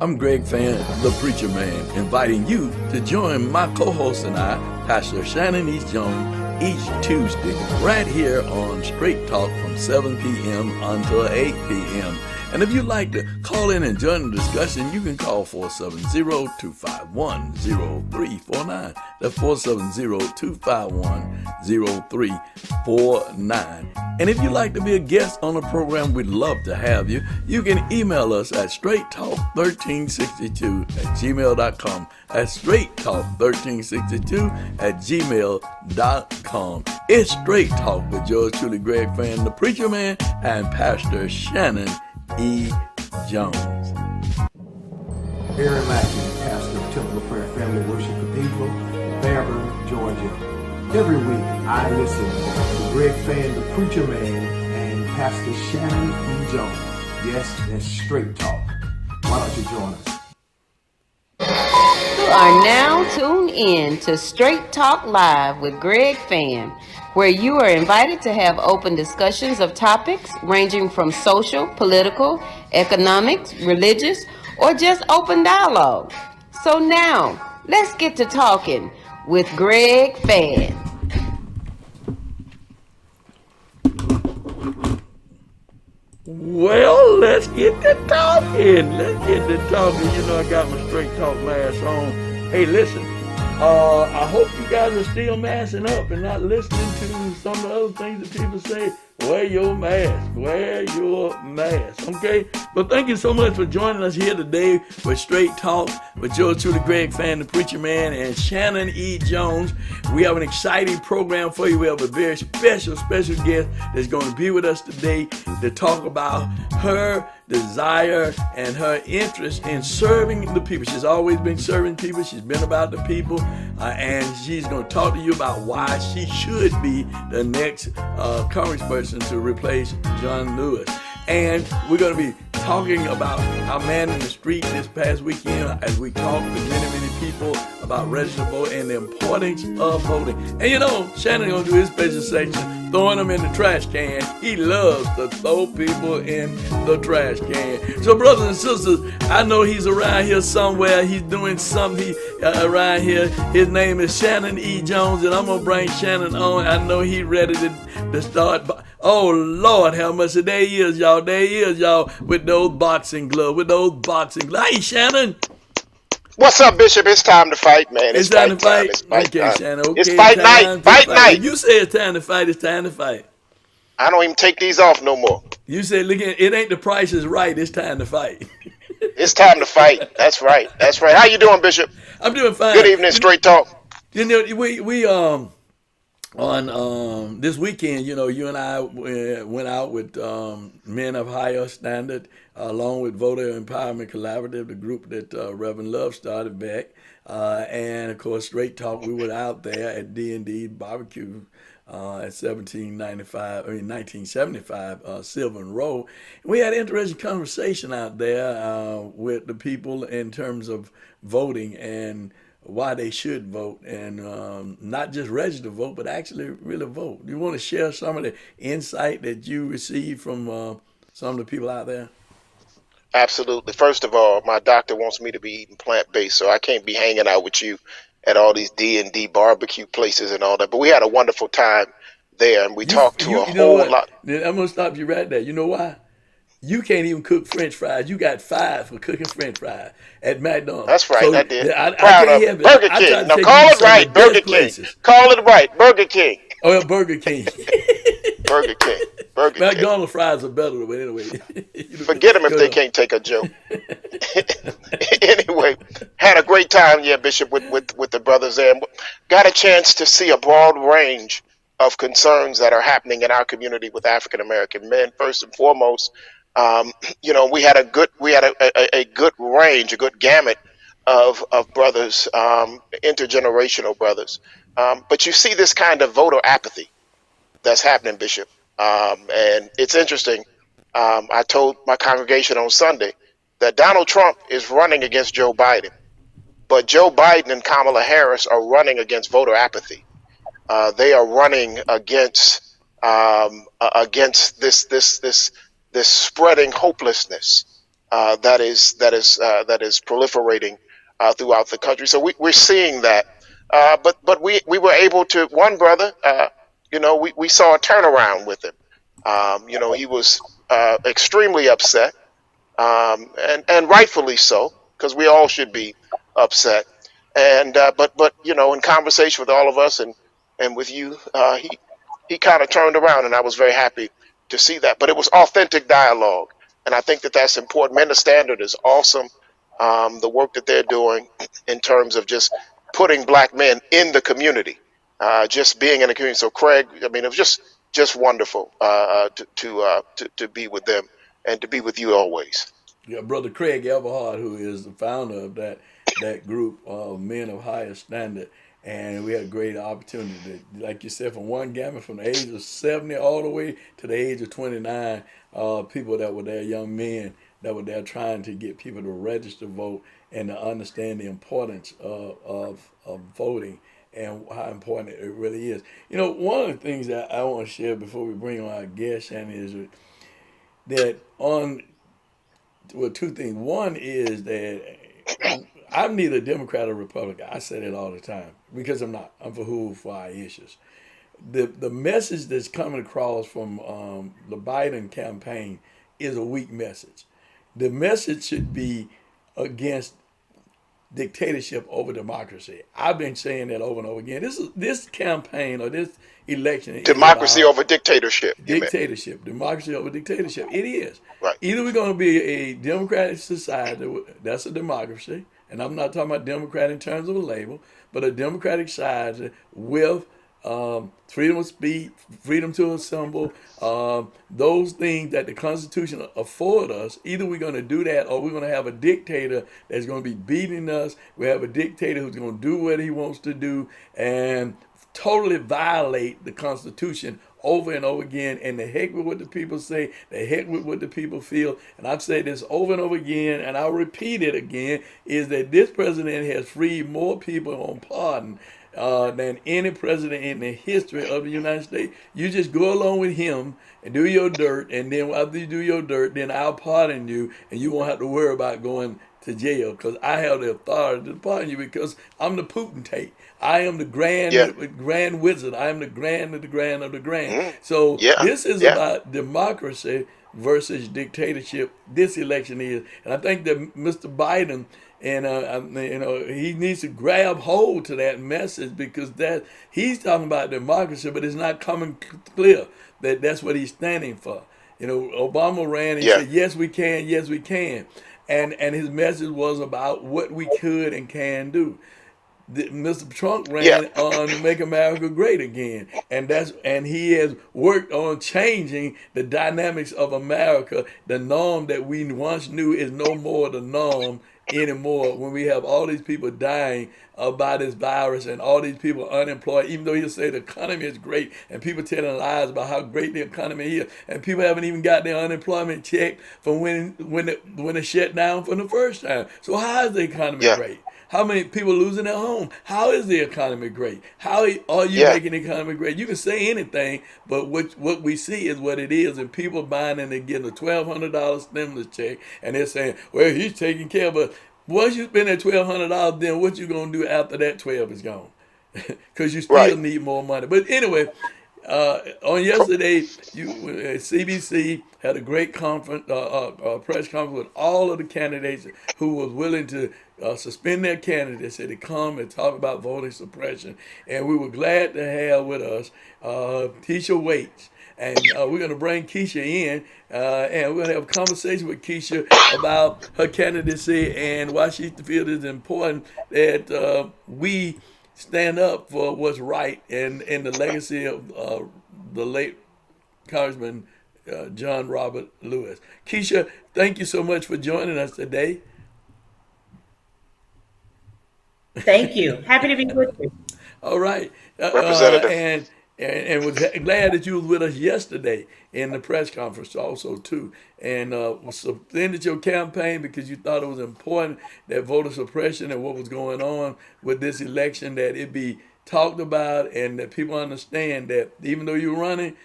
I'm Greg Fann, the Preacher Man, inviting you to join my co-host and I, Pastor Shannon E. Jones, each Tuesday right here on Straight Talk from 7 p.m. until 8 p.m. And if you'd like to call in and join the discussion, you can call 470-251-0349. That's 470-251-0349. And if you'd like to be a guest on the program, we'd love to have you. You can email us at straighttalk1362@gmail.com. That's straighttalk1362@gmail.com. It's Straight Talk with yours truly, Greg Fann, the Preacher Man, and Pastor Shannon E. Jones. Aaron Mackey, pastor of Temple of Prayer Family Worship Cathedral, Fairburn, Georgia. Every week I listen to Greg Fann, the Preacher Man, and Pastor Shannon E. Jones. Yes, that's Straight Talk. Why don't you join us? You are now tuned in to Straight Talk Live with Greg Fann, where you are invited to have open discussions of topics ranging from social, political, economics, religious, or just open dialogue. So now, let's get to talking with Greg Fann. Well, let's get to talking. You know, I got my Straight Talk mask on. Hey, listen, I hope you guys are still masking up and not listening to some of the other things that people say. Wear your mask. Okay? But thank you so much for joining us here today with Straight Talk with yours truly, Greg Fann, the Preacher Man, and Shannon E. Jones. We have an exciting program for you. We have a very special guest that's going to be with us today to talk about her desire and her interest in serving the people. She's always been serving people. She's been about the people, and she's going to talk to you about why she should be the next congressperson to replace John Lewis. And we're going to be talking about our man in the street this past weekend as we talked to many people about registered vote and the importance of voting. And you know, Shannon's going to do his special section, throwing them in the trash can. He loves to throw people in the trash can. So brothers and sisters, I know he's around here somewhere. He's doing something around here. His name is Shannon E. Jones, and I'm going to bring Shannon on. I know he's ready to start. Oh, Lord, how much there he is, y'all. There he is, y'all, with those boxing gloves. Hey, Shannon. What's up, Bishop? It's time to fight, man. It's time to fight. It's fight okay, time. Shannon. Okay, it's fight night. Fight night. If you say it's time to fight, it's time to fight. I don't even take these off no more. You said, look, it ain't the Price is Right. It's time to fight. It's time to fight. That's right. How you doing, Bishop? I'm doing fine. Good evening, Straight Talk. You know, we on this weekend, you know, you and I went out with Men of Higher Standard, along with Voter Empowerment Collaborative, the group that Reverend Love started back, and of course Straight Talk. We were out there at D&D Barbecue at 1975 Sylvan Road. We had an interesting conversation out there with the people in terms of voting and why they should vote, and not just register to vote, but actually really vote. Do you want to share some of the insight that you received from some of the people out there? Absolutely. First of all, my doctor wants me to be eating plant-based, so I can't be hanging out with you at all these D&D barbecue places and all that. But we had a wonderful time there, and we talked to a whole lot. I'm going to stop you right there. You know why? You can't even cook French fries. You got fired for cooking French fries at McDonald's. That's right, so I did. Proud of Burger King. Now call it right, Burger King. Call it right, Burger King. Oh, yeah, Burger King. Burger King. McDonald's fries are better, but anyway. Forget them if they can't take a joke. Anyway, had a great time, Bishop, with the brothers there. Got a chance to see a broad range of concerns that are happening in our community with African American men. First and foremost, you know, we had a good range, a good gamut of brothers, intergenerational brothers. But you see this kind of voter apathy that's happening, Bishop. And it's interesting. I told my congregation on Sunday that Donald Trump is running against Joe Biden, but Joe Biden and Kamala Harris are running against voter apathy. They are running against this spreading hopelessness that is proliferating throughout the country. So we're seeing that. But we were able to, one brother, we saw a turnaround with him. He was extremely upset, and rightfully so, because we all should be upset. And but in conversation with all of us and with you, he kind of turned around, and I was very happy to see that. But it was authentic dialogue, and I think that that's important. Men of Standard is awesome. The work that they're doing in terms of just putting black men in the community, just being in the community. So Craig, I mean, it was just wonderful to be with them and to be with you always. Yeah, Brother Craig Everhart, who is the founder of that group of men of higher standard, and we had a great opportunity to, like you said, from one gamut from the age of 70 all the way to the age of 29, people that were there, young men that were there trying to get people to register vote and to understand the importance of voting and how important it really is. One of the things that I want to share before we bring on our guest, Shannon, is that two things. One is that I'm neither Democrat or Republican. I say that all the time because I'm not. I'm for our issues. The message that's coming across from the Biden campaign is a weak message. The message should be against dictatorship over democracy. I've been saying that over and over again. This campaign or this election is Democracy about over dictatorship. dictatorship, democracy over dictatorship. It is. Right. Either we're going to be a democratic society, that's a democracy, and I'm not talking about Democrat in terms of a label, but a democratic society with freedom of speech, freedom to assemble, those things that the Constitution afford us. Either we're going to do that or we're going to have a dictator that's going to be beating us. We have a dictator who's going to do what he wants to do and totally violate the Constitution over and over again. And the heck with what the people say, the heck with what the people feel. And I've said this over and over again, and I'll repeat it again, is that this president has freed more people on pardon than any president in the history of the United States. You just go along with him and do your dirt, and then after you do your dirt, then I'll pardon you, and you won't have to worry about going to jail because I have the authority to pardon you because I'm the potentate. I am the grand wizard. I am the grand of the grand of the grand. So this is about democracy versus dictatorship. This election is, and I think that Mr. Biden and he needs to grab hold to that message because that he's talking about democracy, but it's not coming clear that that's what he's standing for. Obama ran and said, "Yes, we can. Yes, we can," and his message was about what we could and can do. Mr. Trump ran on Make America Great Again, and he has worked on changing the dynamics of America. The norm that we once knew is no more the norm anymore when we have all these people dying by this virus and all these people unemployed, even though he'll say the economy is great and people telling lies about how great the economy is, and people haven't even got their unemployment check from when it shut down for the first time. So how is the economy great? How many people losing their home? How is the economy great? How are you making the economy great? You can say anything, but what we see is what it is, and people buying and they're getting a $1,200 stimulus check, and they're saying, well, he's taking care of us. Once you spend that $1,200, then what you going to do after that 12 is gone? Because you still need more money. But anyway, on yesterday, CBC had a great conference, press conference with all of the candidates who was willing to suspend their candidacy to come and talk about voting suppression. And we were glad to have with us Keisha Waits. And we're going to bring Keisha in, and we're going to have a conversation with Keisha about her candidacy and why she feels it's important that we stand up for what's right and the legacy of the late Congressman John Robert Lewis. Keisha, thank you so much for joining us today. Thank you. Happy to be with you. All right. Representative. And was glad that you was with us yesterday in the press conference also too, and suspended your campaign because you thought it was important that voter suppression and what was going on with this election, that it be talked about and that people understand that even though you're running,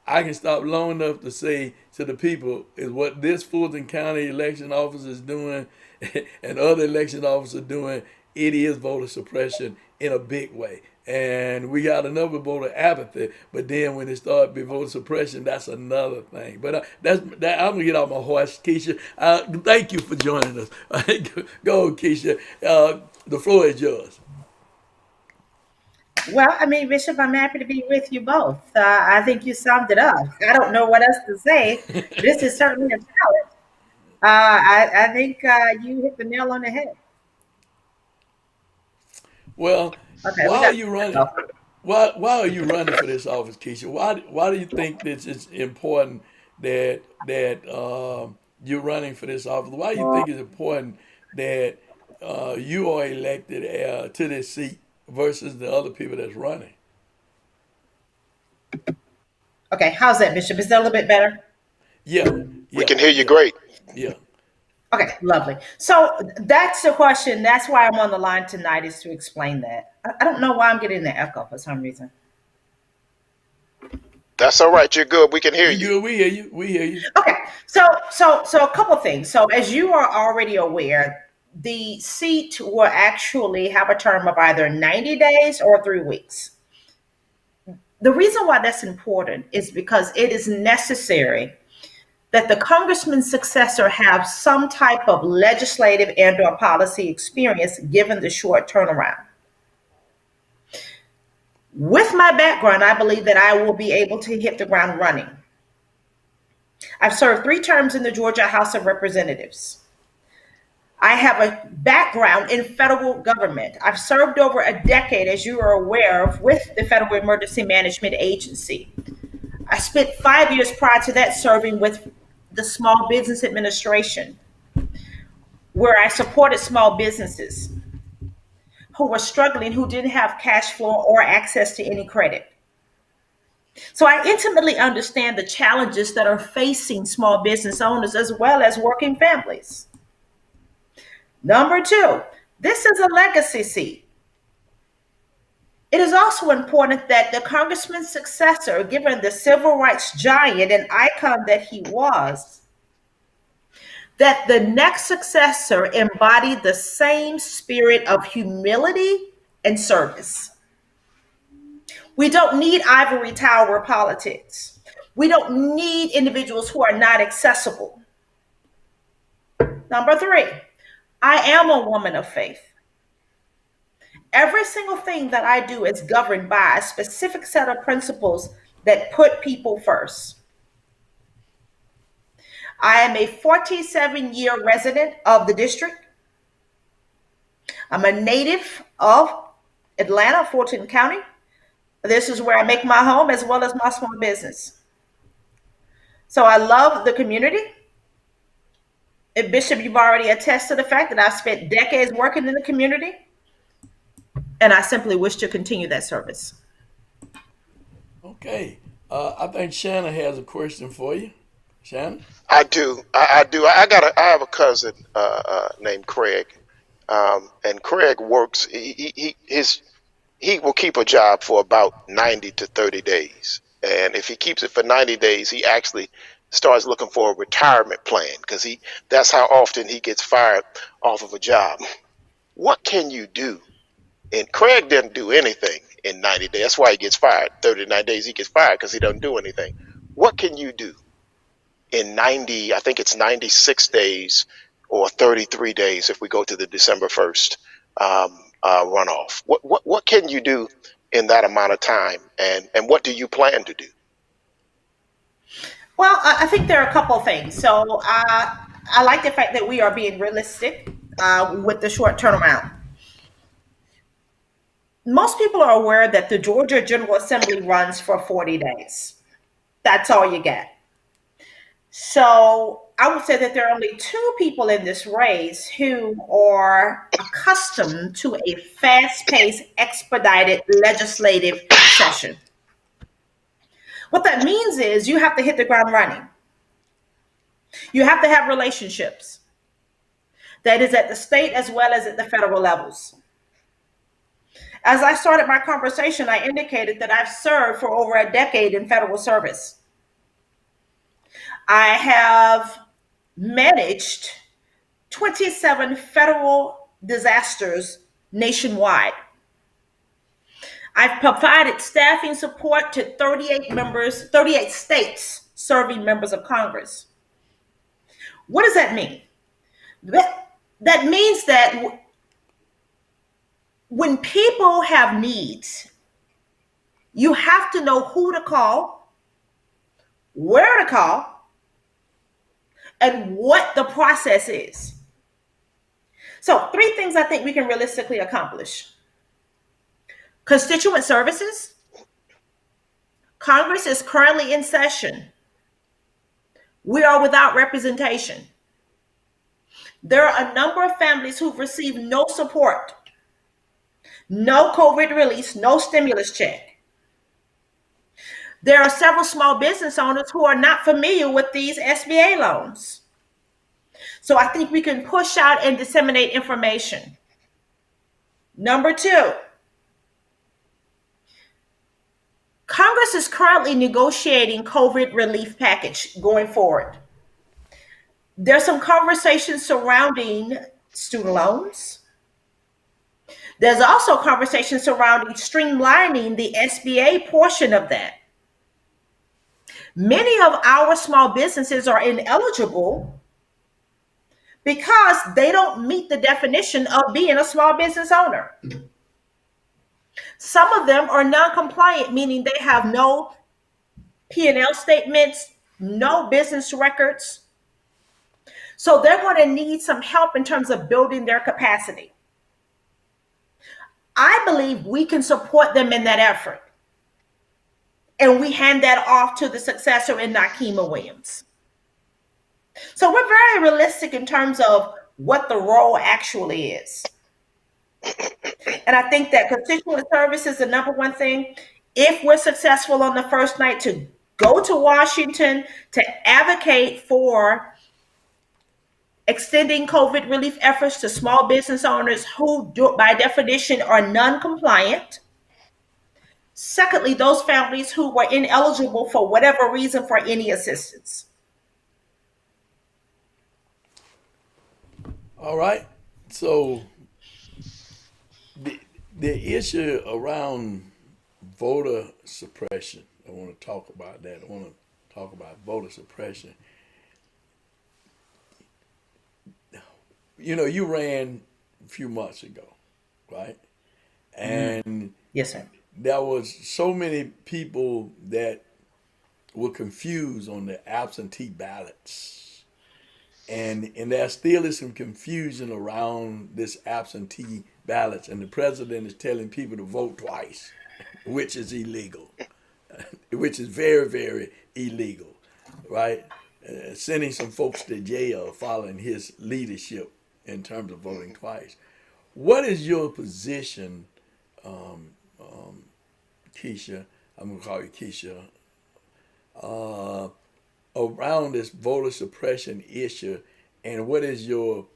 I can stop long enough to say to the people is what this Fulton County election office is doing and other election officers are doing. It is voter suppression in a big way. And we got another voter apathy, but then when it started be voter suppression, that's another thing. But I'm gonna get off my horse, Keisha. Thank you for joining us. Go, Keisha. The floor is yours. Well, I mean, Bishop, I'm happy to be with you both. I think you summed it up. I don't know what else to say. This is certainly a challenge. I think you hit the nail on the head. Well, Okay, we why are got. you running? Why are you running for this office, Keisha? Why do you think this is important that you're running for this office? Why do you think it's important that you are elected to this seat versus the other people that's running? Okay, how's that, Bishop? Is that a little bit better? Yeah, We yeah, can hear you yeah, great. yeah. Okay, lovely. So that's the question. That's why I'm on the line tonight is to explain that. I don't know why I'm getting the echo for some reason. That's all right. You're good. We can hear You you. good? We hear you. We hear you. Okay, so a couple things. So as you are already aware, the seat will actually have a term of either 90 days or 3 weeks. The reason why that's important is because it is necessary that the congressman's successor have some type of legislative and or policy experience given the short turnaround. With my background, I believe that I will be able to hit the ground running. I've served 3 terms in the Georgia House of Representatives. I have a background in federal government. I've served over a decade, as you are aware of, with the Federal Emergency Management Agency. I spent 5 years prior to that serving with the Small Business Administration, where I supported small businesses who were struggling, who didn't have cash flow or access to any credit. So I intimately understand the challenges that are facing small business owners as well as working families. Number 2, this is a legacy seat. It is also important that the congressman's successor, given the civil rights giant and icon that he was, that the next successor embodied the same spirit of humility and service. We don't need ivory tower politics. We don't need individuals who are not accessible. Number 3, I am a woman of faith. Every single thing that I do is governed by a specific set of principles that put people first. I am a 47-year resident of the district. I'm a native of Atlanta, Fulton County. This is where I make my home as well as my small business. So I love the community. And Bishop, you've already attested to the fact that I've spent decades working in the community, and I simply wish to continue that service. Okay. I think Shannon has a question for you. Shannon? I do. I do. I have a cousin named Craig, and Craig works. He will keep a job for about 90 to 30 days, and if he keeps it for 90 days, he actually starts looking for a retirement plan because that's how often he gets fired off of a job. What can you do? And Craig didn't do anything in 90 days. That's why he gets fired. 39 days he gets fired because he doesn't do anything. What can you do in 90, I think it's 96 days or 33 days if we go to the December 1st runoff? What can you do in that amount of time? And what do you plan to do? Well, I think there are a couple of things. So I like the fact that we are being realistic with the short turnaround. Most people are aware that the Georgia General Assembly runs for 40 days. That's all you get. So I would say that there are only 2 people in this race who are accustomed to a fast-paced, expedited legislative session. What that means is you have to hit the ground running. You have to have relationships. That is at the state as well as at the federal levels. As I started my conversation, I indicated that I've served for over a decade in federal service. I have managed 27 federal disasters nationwide. I've provided staffing support to 38 states serving members of Congress. What does that mean? That means that when people have needs, you have to know who to call, where to call, and what the process is. So, three things I think we can realistically accomplish: constituent services. Congress is currently in session. We are without representation. There are a number of families who've received no support, no COVID release, no stimulus check. There are several small business owners who are not familiar with these SBA loans. So I think we can push out and disseminate information. Number two, Congress is currently negotiating COVID relief package going forward. There's some conversations surrounding student loans. There's also conversation surrounding streamlining the SBA portion of that. Many of our small businesses are ineligible because they don't meet the definition of being a small business owner. Some of them are non-compliant, meaning they have no P&L statements, no business records. So they're going to need some help in terms of building their capacity. I believe we can support them in that effort. And we hand that off to the successor in Nakima Williams. So we're very realistic in terms of what the role actually is. And I think that constituent service is the number one thing. If we're successful on the first night to go to Washington to advocate for extending COVID relief efforts to small business owners who, by definition, are non-compliant. Secondly, those families who were ineligible for whatever reason for any assistance. All right. So the issue around voter suppression, I want to talk about that. I want to talk about voter suppression. You know, you ran a few months ago, right? And Yes, sir. there was so many people that were confused on the absentee ballots. And there still is some confusion around this absentee ballots. And the president is telling people to vote twice, which is illegal, which is very, very illegal, right? Sending some folks to jail following his leadership in terms of voting twice. What is your position, Keisha? I'm going to call you Keisha. Around this voter suppression issue, and what is your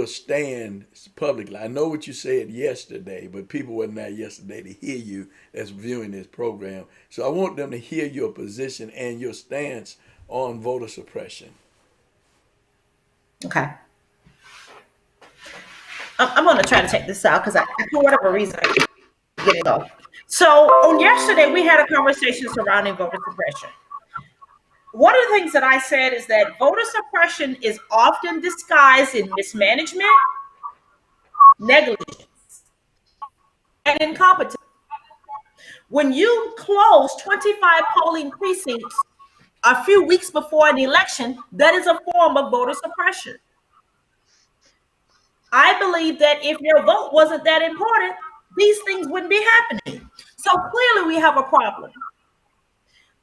stand publicly? I know what you said yesterday, but people weren't there yesterday to hear you that's viewing this program. So I want them to hear your position and your stance on voter suppression. Okay. I'm going to try to take this out because for whatever reason, I get it off. So on yesterday, we had a conversation surrounding voter suppression. One of the things that I said is that voter suppression is often disguised in mismanagement, negligence, and incompetence. When you close 25 polling precincts a few weeks before an election, that is a form of voter suppression. I believe that if your vote wasn't that important, these things wouldn't be happening. So clearly we have a problem.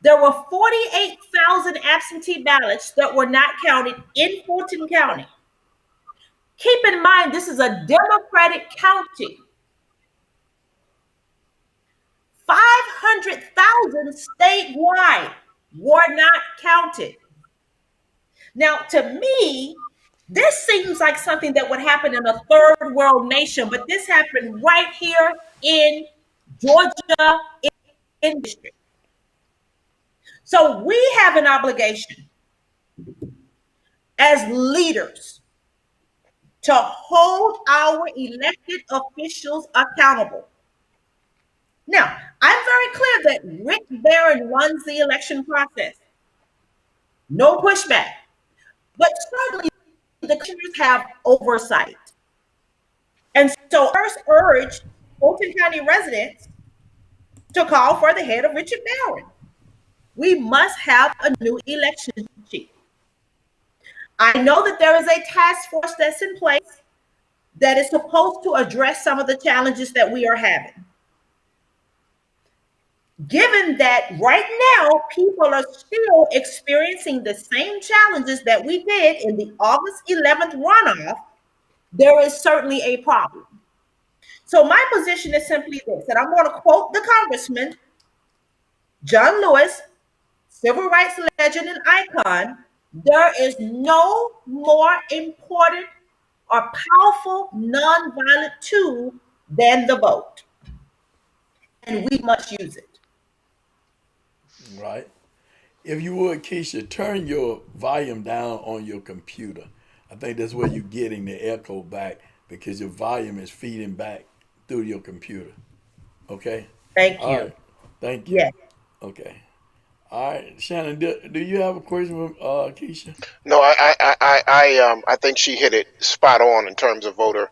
There were 48,000 absentee ballots that were not counted in Fulton County. Keep in mind, this is a Democratic county. 500,000 statewide were not counted. Now, to me, this seems like something that would happen in a third world nation, but this happened right here in Georgia in district. So we have an obligation as leaders to hold our elected officials accountable. Now, I'm very clear that Rick Barron runs the election process. No pushback. But certainly the commissioners have oversight. And so I first urged Fulton County residents to call for the head of Richard Barron. We must have a new election chief. I know that there is a task force that's in place that is supposed to address some of the challenges that we are having. Given that right now people are still experiencing the same challenges that we did in the August 11th runoff, there is certainly a problem. So my position is simply this, and I'm going to quote the Congressman, John Lewis, civil rights legend and icon: there is no more important or powerful nonviolent tool than the vote, and we must use it. Right. If you would, Keisha, turn your volume down on your computer. I think that's where you're getting the echo back because your volume is feeding back through your computer. Okay? Thank All you. right. Thank you. Yes. Okay. All right. Shannon, do you have a question for Keisha? No, I think she hit it spot on in terms of voter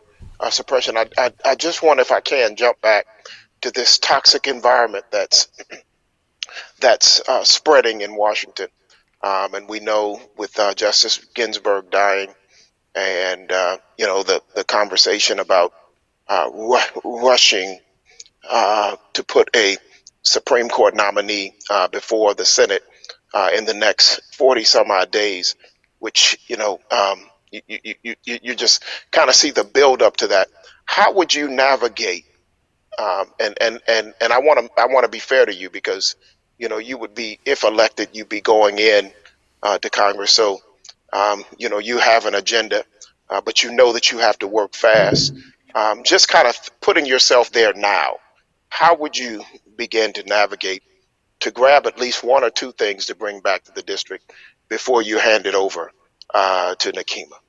suppression. I just want, if I can, jump back to this toxic environment that's spreading in Washington. And we know with Justice Ginsburg dying, and the conversation about rushing to put a Supreme Court nominee before the Senate in the next 40 some odd days, which you just kind of see the build up to that. How would you navigate? And I want to be fair to you, because you would be, if elected, you'd be going in to Congress. So you have an agenda, but you know that you have to work fast. Just kind of putting yourself there now. How would you begin to navigate to grab at least one or two things to bring back to the district before you hand it over to Nakima?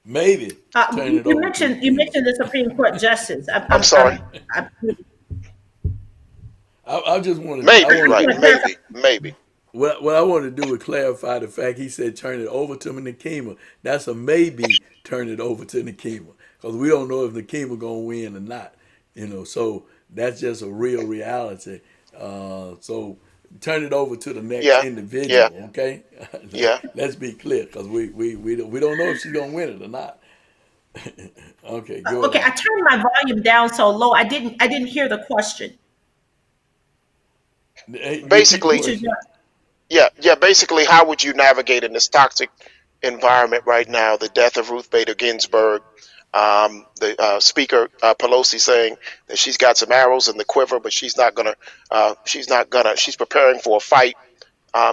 Maybe turn it You over. mentioned the Supreme Court justice. I'm sorry. I just want to. Maybe, right? Maybe. What I want to do is clarify the fact he said turn it over to Nakima. That's a maybe. Turn it over to Nakima, because we don't know if Nakima gonna win or not. So that's just a real reality. So turn it over to the next Yeah, individual. yeah, Okay. yeah. Let's be clear, because we don't know if she's gonna win it or not. Okay, go Okay, I ahead. turned my volume down so low I didn't hear the question. Hey, repeat the Basically, Richard, question. yeah. Basically, how would you navigate in this toxic environment right now? The death of Ruth Bader Ginsburg, the Speaker Pelosi saying that she's got some arrows in the quiver, but she's not gonna. She's preparing for a fight.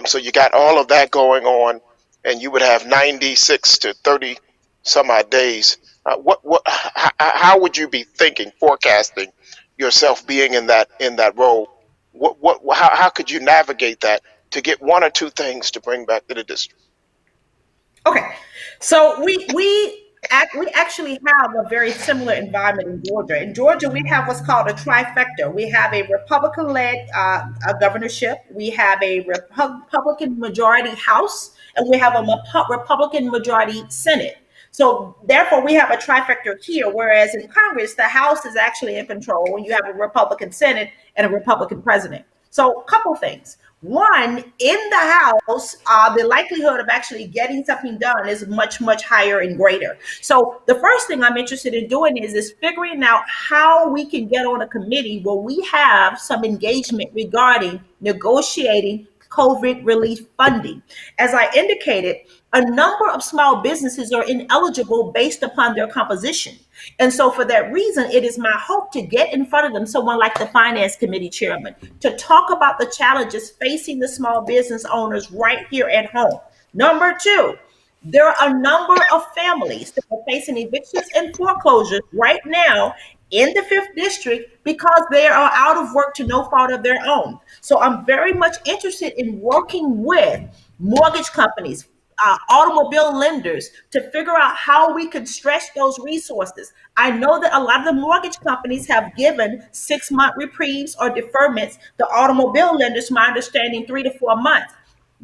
So you got all of that going on, and you would have 96 to 30 some odd days. How would you be thinking, forecasting yourself being in that role? How could you navigate that to get one or two things to bring back to the district? okay, so we actually have a very similar environment in Georgia. In Georgia, we have what's called a trifecta. We have a Republican-led governorship, we have a Republican majority House, and we have a Republican majority Senate. So therefore, we have a trifecta here, whereas in Congress, the House is actually in control when you have a Republican Senate and a Republican president. So a couple things. One, in the House, the likelihood of actually getting something done is much, much higher and greater. So the first thing I'm interested in doing is figuring out how we can get on a committee where we have some engagement regarding negotiating COVID relief funding. As I indicated, a number of small businesses are ineligible based upon their composition. And so, for that reason, it is my hope to get in front of them, someone like the Finance Committee Chairman, to talk about the challenges facing the small business owners right here at home. Number two, there are a number of families that are facing evictions and foreclosures right now in the fifth district because they are out of work to no fault of their own. So I'm very much interested in working with mortgage companies, automobile lenders to figure out how we can stretch those resources. I know that a lot of the mortgage companies have given 6-month reprieves or deferments. The automobile lenders, my understanding, 3 to 4 months.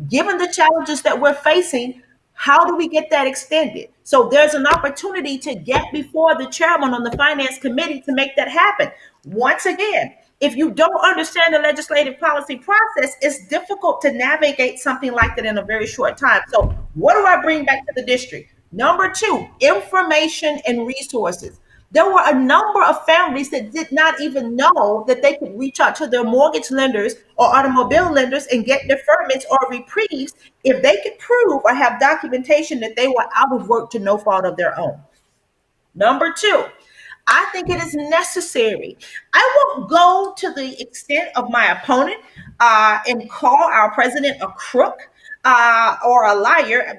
Given the challenges that we're facing, how do we get that extended? So there's an opportunity to get before the chairman on the finance committee to make that happen. Once again, if you don't understand the legislative policy process, it's difficult to navigate something like that in a very short time. So what do I bring back to the district? Number two, information and resources. There were a number of families that did not even know that they could reach out to their mortgage lenders or automobile lenders and get deferments or reprieves if they could prove or have documentation that they were out of work to no fault of their own. Number two, I think it is necessary. I won't go to the extent of my opponent and call our president a crook or a liar.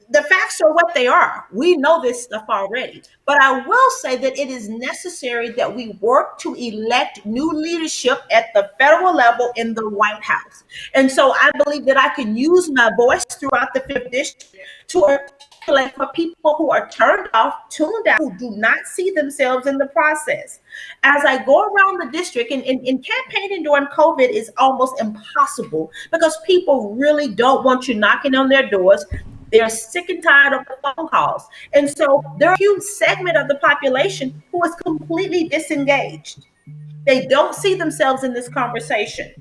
The facts are what they are. We know this stuff already. But I will say that it is necessary that we work to elect new leadership at the federal level in the White House. And so I believe that I can use my voice throughout the fifth district to articulate for people who are turned off, tuned out, who do not see themselves in the process. As I go around the district, and campaigning during COVID is almost impossible because people really don't want you knocking on their doors. They're sick and tired of the phone calls. And so there are a huge segment of the population who is completely disengaged. They don't see themselves in this conversation.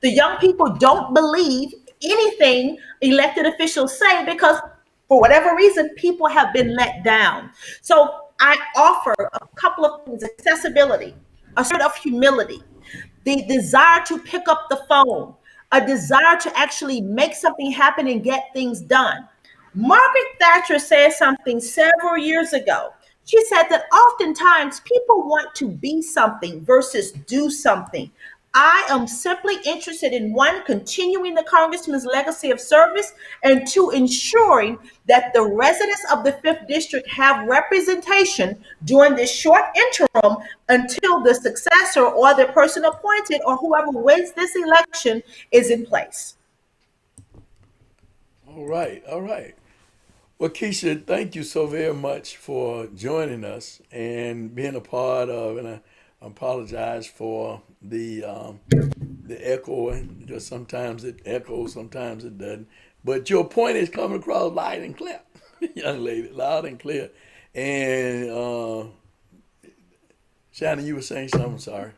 The young people don't believe anything elected officials say because, for whatever reason, people have been let down. So I offer a couple of things: accessibility, a sort of humility, the desire to pick up the phone, a desire to actually make something happen and get things done. Margaret Thatcher said something several years ago. She said that oftentimes people want to be something versus do something. I am simply interested in one, continuing the congressman's legacy of service, and two, ensuring that the residents of the fifth district have representation during this short interim until the successor or the person appointed or whoever wins this election is in place. All right, all right. Well, Keisha, thank you so very much for joining us and being a part of. And I apologize for the echoing because sometimes it echoes, sometimes it doesn't. But your point is coming across loud and clear, young lady, loud and clear. And Shannon, you were saying something. Sorry.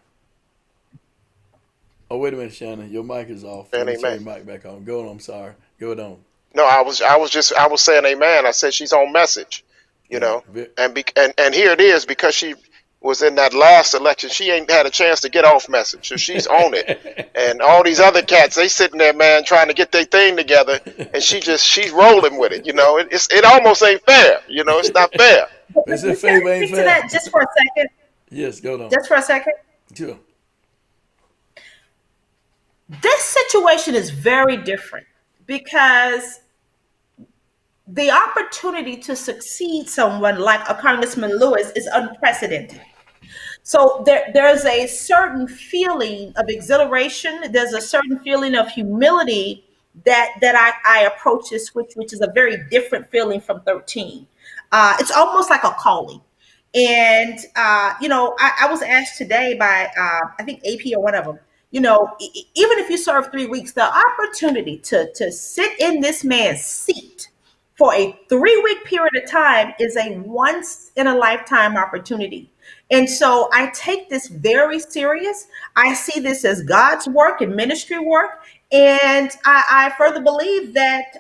Oh, wait a minute, Shannon. Your mic is off. Let And me turn amen. your mic back on. Go on. I'm sorry. Go on. No, I was saying amen. I said she's on message, you All right. know, and here it is because she was in that last election. She ain't had a chance to get off message, so she's on it. And all these other cats, they sitting there, man, trying to get their thing together, and she's rolling with it. You know, it almost ain't fair. You know, it's not fair. Is it Can I favor ain't speak to fair? that just for a second? Yes, go on. Just for a second. Sure. This situation is very different because the opportunity to succeed someone like a Congressman Lewis is unprecedented. So there's a certain feeling of exhilaration. There's a certain feeling of humility that I approach this, which is a very different feeling from 13. It's almost like a calling. And I was asked today by I think AP or one of them. Even if you serve 3 weeks, the opportunity to sit in this man's seat for a 3 week period of time is a once in a lifetime opportunity. And so I take this very serious. I see this as God's work and ministry work. And I further believe that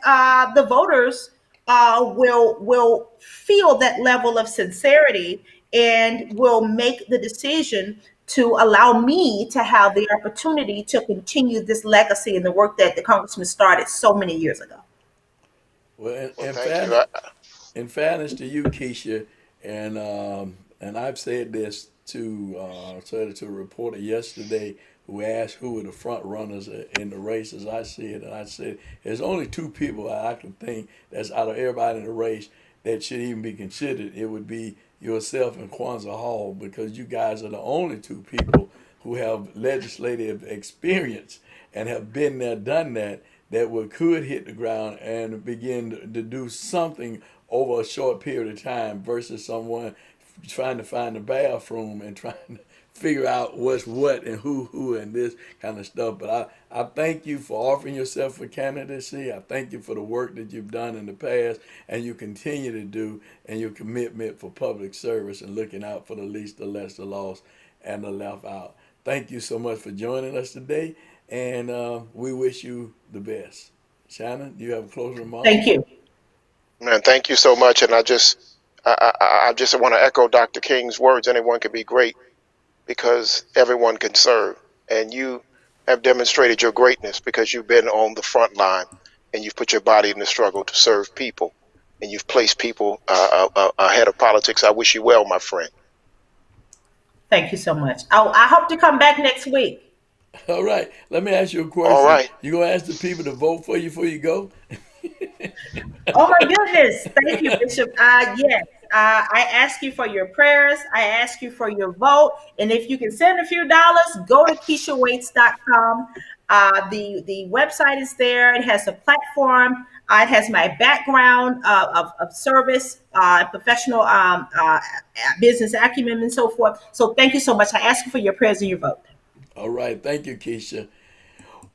the voters will feel that level of sincerity and will make the decision to allow me to have the opportunity to continue this legacy and the work that the congressman started so many years ago. Well, Well, thank you. in fairness to you, Keisha, and I've said this to said it to a reporter yesterday who asked who were the front runners in the race. As I see it, and I said there's only two people I can think that's out of everybody in the race that should even be considered. It would be yourself and Kwanzaa Hall, because you guys are the only two people who have legislative experience and have been there, done that, that could hit the ground and begin to do something over a short period of time versus someone trying to find a bathroom and trying to figure out what's what and who and this kind of stuff. But I thank you for offering yourself for candidacy. I thank you for the work that you've done in the past and you continue to do, and your commitment for public service and looking out for the least, the less, the lost, and the left out. Thank you so much for joining us today, and we wish you the best. Shannon, do you have a closing remark? Thank you. Man, thank you so much. And I just want to echo Dr. King's words. Anyone can be great because everyone can serve. And you have demonstrated your greatness because you've been on the front line and you've put your body in the struggle to serve people. And you've placed people ahead of politics. I wish you well, my friend. Thank you so much. I hope to come back next week. All right. Let me ask you a question. All right. You going to ask the people to vote for you before you go? Oh my goodness. Thank you, Bishop. Yes. I ask you for your prayers. I ask you for your vote. And if you can send a few dollars, go to KeishaWaits.com. The website is there. It has a platform. It has my background of service, professional business acumen, and so forth. So thank you so much. I ask you for your prayers and your vote. All right. Thank you, Keisha.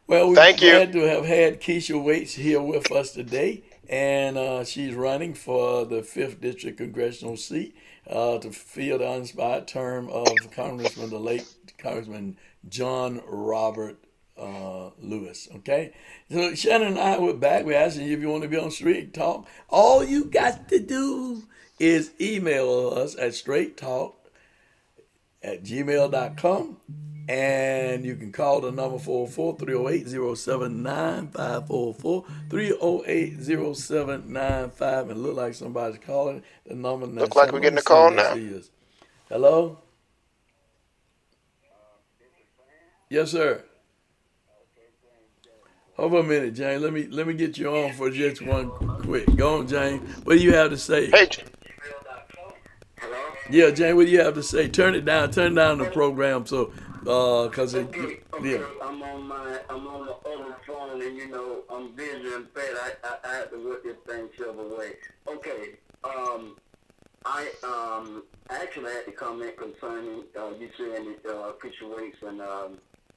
Well, we're Thank you. glad to have had Keisha Waits here with us today, and she's running for the 5th District Congressional seat to fill the unexpired term of Congressman, the late Congressman John Robert Lewis. Okay, so Shannon and I were back. We're asking you if you want to be on Straight Talk. All you got to do is email us at straighttalk@gmail.com. And you can call the number 404-308-0795, 404-308-0795, and look like somebody's calling. The number now. Look like we're getting a call now. Hello? Yes, sir. Hold on a minute, Jane. Let me get you on for just one quick. Go on, Jane. What do you have to say? Hey, Yeah, Jane, what do you have to say? Turn it down. Turn down the program so, cause it, Okay, yeah. I'm on the other phone, and I'm busy and fed. I have to work this thing several ways. Okay, I actually had to comment concerning you saying that Keisha Waits and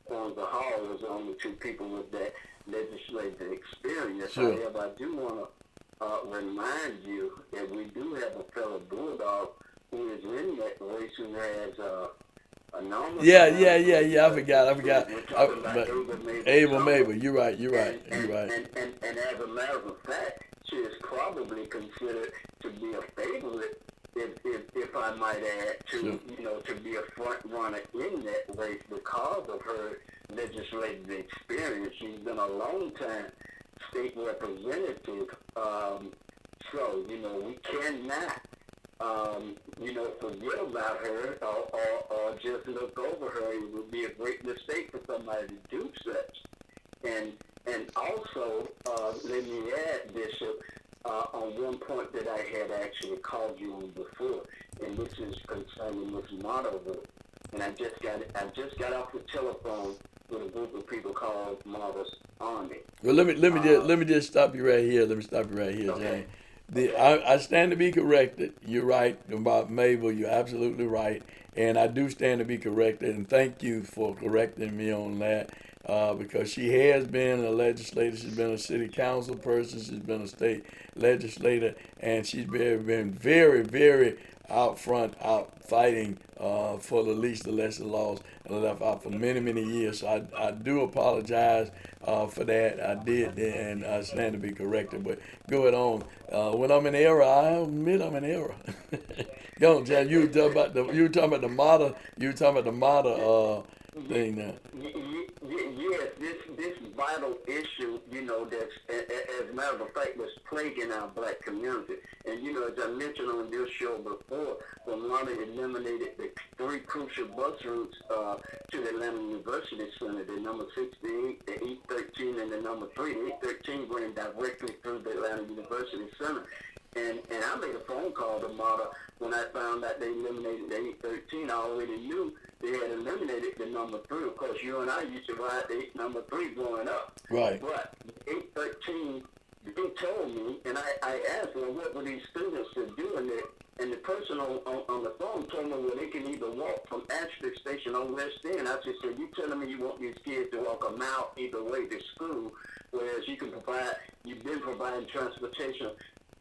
Kwanzaa Hall was the only two people with that legislative experience. Sure. However, I do want to remind you that we do have a fellow bulldog who is in that race who has Yeah. I forgot. We're talking about Ava Mabel. You're right. And as a matter of fact, she is probably considered to be a favorite, if I might add, to to be a front runner in that race because of her legislative experience. She's been a long time state representative, so we cannot forget about her or just look over her. It would be a great mistake for somebody to do such. And also, let me add, Bishop, on one point that I had actually called you on before, and this is concerning this motto vote. And I just got off the telephone with a group of people called Marvel's Army. Well, let me just stop you right here. Okay. Jane. I stand to be corrected. You're right about Mabel. You're absolutely right, and I do stand to be corrected. And thank you for correcting me on that, because she has been a legislator. She's been a city council person. She's been a state legislator, and she's been very, very out front, out fighting for the least, the less, the lost, and left out for many, many years. So I do apologize for that. I did, and I stand to be corrected. But go ahead on. When I'm in error, I admit I'm in error. Go on, John. You were talking about the model. You were talking about the model thing now. Yes, this vital issue, that's as a matter of fact, was plaguing our black community. And as I mentioned on this show before, when Raleigh eliminated the 3 crucial bus routes to the Atlanta University Center, the number 68, the 813, and the number 3. The 813 ran directly through the Atlanta University Center. And I made a phone call to MARTA when I found out they eliminated the 813. I already knew they had eliminated the number 3. Of course, you and I used to ride the number 3 growing up. Right. But 813, they told me, and I asked them, what were these students to do? And the person on the phone told me, well, they can either walk from Ashford Station on West End. I just said, you telling me you want these kids to walk a mile either way to school, whereas you've been providing transportation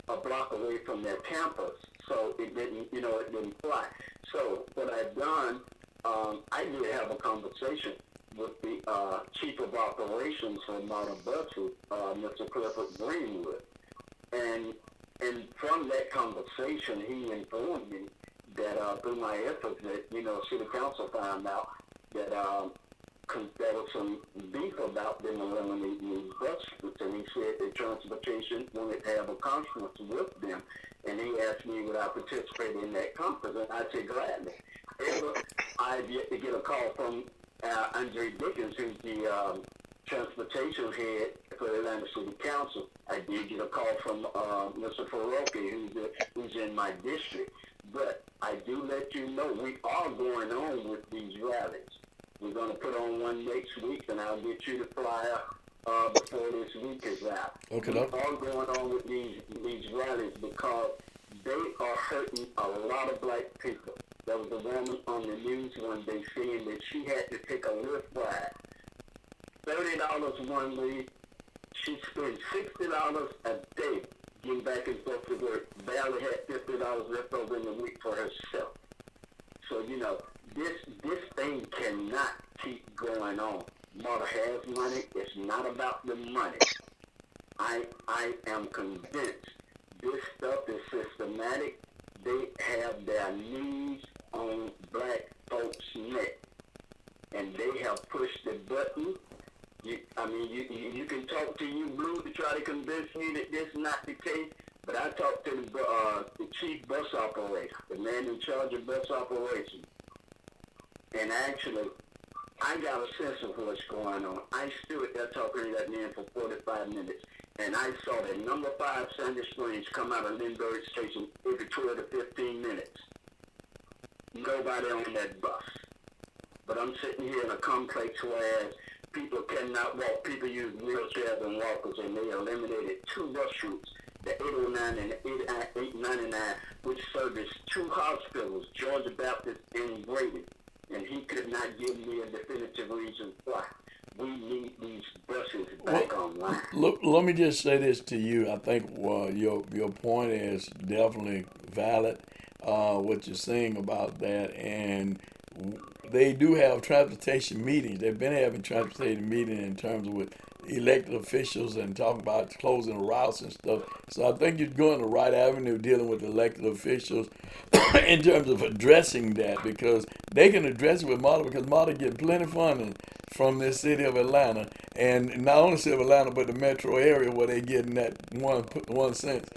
a block away from their campus. So it didn't fly. So what I've done, I did have a conversation with the chief of operations for MARTA buses, Mr. Clifford Greenwood. And from that conversation, he informed me that through my efforts that, City Council found out that there was some beef about them eliminating these bus routes, and he said that transportation wanted to have a conference with them, and he asked me would I participate in that conference, and I said gladly. I've yet to get a call from Andre Dickens, who's the transportation head for the Atlanta City Council. I did get a call from Mr. Faroki, who's in my district. But I do let you know we are going on with these rallies. We're going to put on one next week, and I'll get you the flyer before this week is out. Okay. We are going on with these rallies because they are hurting a lot of black people. There was a woman on the news one day saying that she had to take a Lyft ride. $30 one way. She spent $60 a day getting back and forth to work. Barely had $50 left over in the week for herself. So, this thing cannot keep going on. MARTA has money. It's not about the money. I am convinced this stuff is systematic. They have their knees on black folks' neck, and they have pushed the button. You can talk to you, Blue, to try to convince me that this is not the case, but I talked to the chief bus operator, the man in charge of bus operations, and actually, I got a sense of what's going on. I stood there talking to that man for 45 minutes, and I saw that number 5 Sandy Springs come out of Lindbergh Station every 12 to 15 minutes. Nobody on that bus. But I'm sitting here in a complex where people cannot walk. People use wheelchairs and walkers, and they eliminated 2 bus routes, the 809 and the 899, which service 2 hospitals, Georgia Baptist and Grady. And he could not give me a definitive reason why. We need these buses back online. Look, let me just say this to you. I think your point is definitely valid, what you're saying about that. And they do have transportation meetings. They've been having transportation meetings in terms of with elected officials and talking about closing routes and stuff. So I think you're going the right avenue dealing with elected officials in terms of addressing that, because they can address it with MARTA, because MARTA get plenty of funding from the city of Atlanta, and not only city of Atlanta, but the metro area where they getting that 1 cent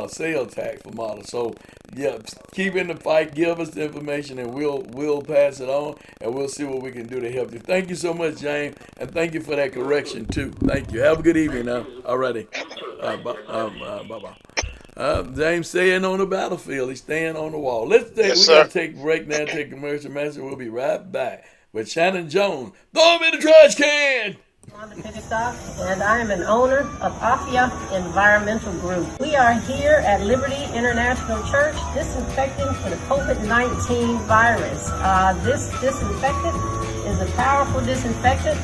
sales tax for MARTA. So yeah, keep in the fight, give us the information, and we'll pass it on, and we'll see what we can do to help you. Thank you so much, James, and thank you for that correction too. Thank you. Have a good evening now. Alrighty. Bye-bye. James staying on the battlefield. He's staying on the wall. We got to take a break now, take a commercial message. We'll be right back with Shannon Jones. Throw him in the trash can. And I am an owner of Afia Environmental Group. We are here at Liberty International Church disinfecting for the COVID-19 virus. This disinfectant is a powerful disinfectant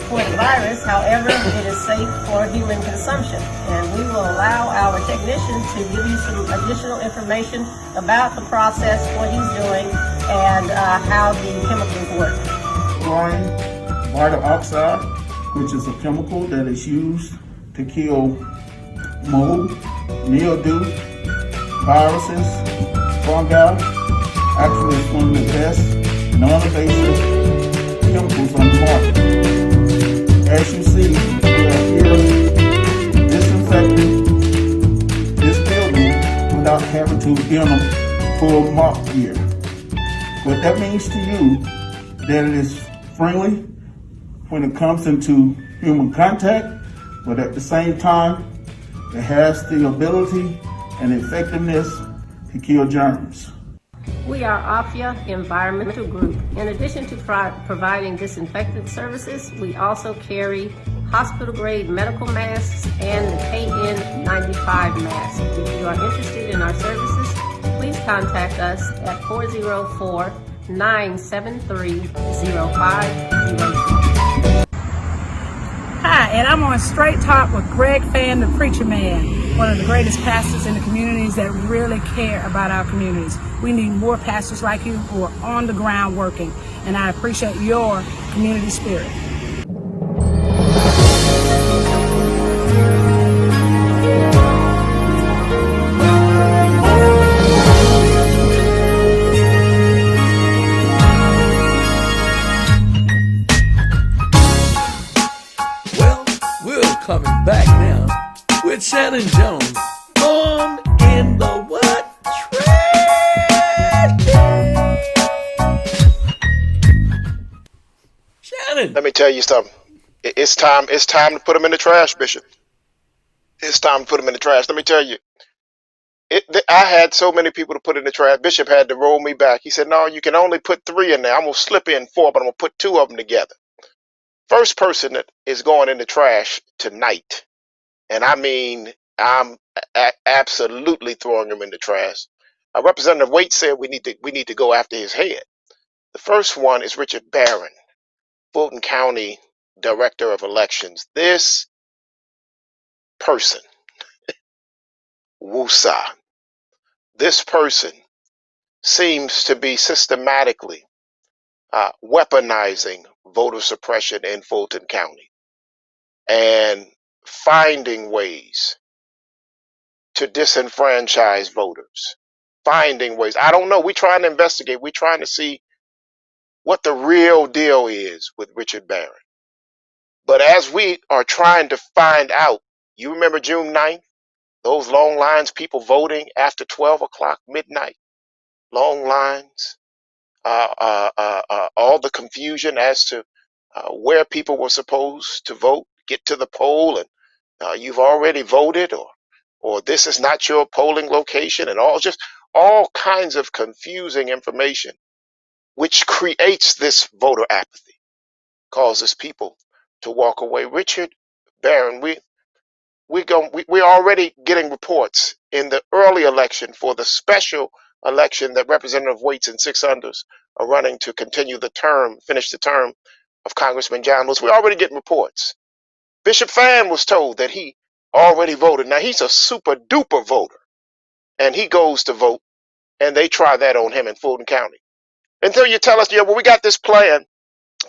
for the virus. However, it is safe for human consumption. And we will allow our technician to give you some additional information about the process, what he's doing, and how the chemicals work. Chlorine, vital oxide, which is a chemical that is used to kill mold, mildew, viruses, fungi. Actually, it's one of the best non-invasive chemicals on the market. As you see, we are here disinfecting this building without having to be on a full mop gear. What that means to you, that it is friendly when it comes into human contact, but at the same time, it has the ability and effectiveness to kill germs. We are AFIA Environmental Group. In addition to providing disinfectant services, we also carry hospital-grade medical masks and the KN95 mask. If you are interested in our services, please contact us at 404-973-0502. Hi, and I'm on Straight Talk with Greg Fann, the Preacher Man, one of the greatest pastors in the communities that really care about our communities. We need more pastors like you who are on the ground working, and I appreciate your community spirit. Well, we're coming back now with Shannon Jones on In the What? Trash Can. Shannon. Let me tell you something. It's time to put them in the trash, Bishop. It's time to put them in the trash. Let me tell you. I had so many people to put in the trash. Bishop had to roll me back. He said, no, you can only put 3 in there. I'm going to slip in 4, but I'm going to put 2 of them together. First person that is going in the trash tonight, and I mean, I'm absolutely throwing him in the trash. Representative Waite said we need to go after his head. The first one is Richard Barron, Fulton County Director of Elections. This person, Wusa, this person seems to be systematically weaponizing voter suppression in Fulton County and finding ways to disenfranchise voters. Finding ways. I don't know. We're trying to investigate. We're trying to see what the real deal is with Richard Barron. But as we are trying to find out, you remember June 9th? Those long lines, people voting after 12 o'clock midnight, long lines, all the confusion as to where people were supposed to vote, get to the poll, and you've already voted, or this is not your polling location, and all kinds of confusing information, which creates this voter apathy, causes people to walk away. Richard Barron, we're already getting reports in the early election for the special election that Representative Waits and 6 others are running to finish the term of Congressman John Lewis. We're already getting reports. Bishop Fann was told that he already voted. Now he's a super duper voter, and he goes to vote, and they try that on him in Fulton County. Until you tell us, yeah, well, we got this plan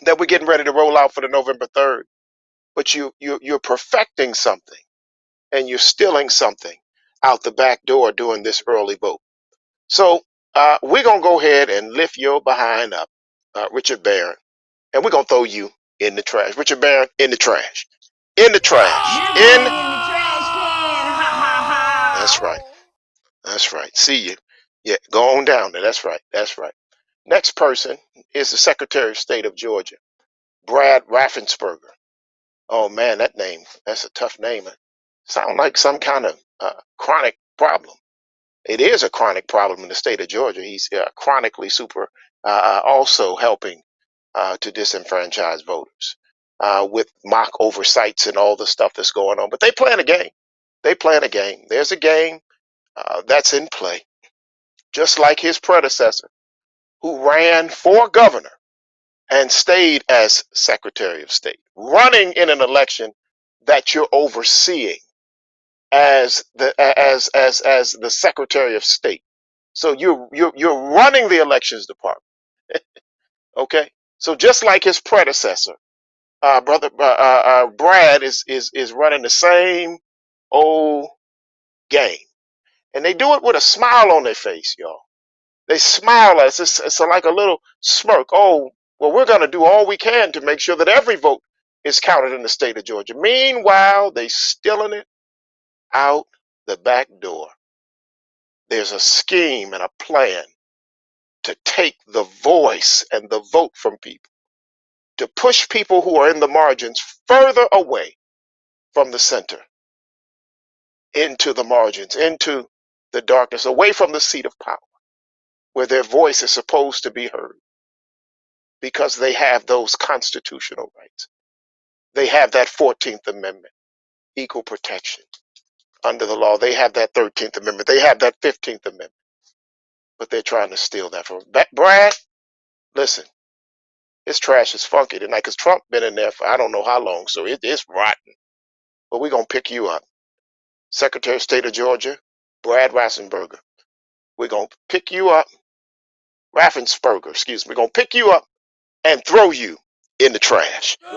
that we're getting ready to roll out for the November 3rd, but you're perfecting something, and you're stealing something out the back door during this early vote. So we're going to go ahead and lift your behind up, Richard Barron, and we're going to throw you in the trash. Richard Barron, in the trash. In the trash. In the trash can. Ha, ha, ha. That's right. That's right. See you. Yeah, go on down there. That's right. That's right. Next person is the Secretary of State of Georgia, Brad Raffensperger. Oh, man, that's a tough name. Sound like some kind of chronic problem. It is a chronic problem in the state of Georgia. He's chronically also helping to disenfranchise voters with mock oversights and all the stuff that's going on. But they playing a game. They playing a game. There's a game that's in play, just like his predecessor, who ran for governor and stayed as Secretary of State, running in an election that you're overseeing as the Secretary of State. So you're running the elections department. Okay, so just like his predecessor, Brad is running the same old game, and they do it with a smile on their face, y'all. They smile at us. It's like a little smirk. Oh, well, we're going to do all we can to make sure that every vote is counted in the state of Georgia. Meanwhile, they stealing it out the back door. There's a scheme and a plan to take the voice and the vote from people, to push people who are in the margins further away from the center, into the margins, into the darkness, away from the seat of power, where their voice is supposed to be heard, because they have those constitutional rights. They have that 14th Amendment, equal protection under the law. They have that 13th Amendment. They have that 15th Amendment. But they're trying to steal that from us. Brad, listen, this trash is funky tonight because Trump been in there for I don't know how long, so it's rotten. But we're going to pick you up. Secretary of State of Georgia, Brad Raffensperger. We're going to pick you up, Raffensperger, excuse me. We're going to pick you up and throw you in the trash. You're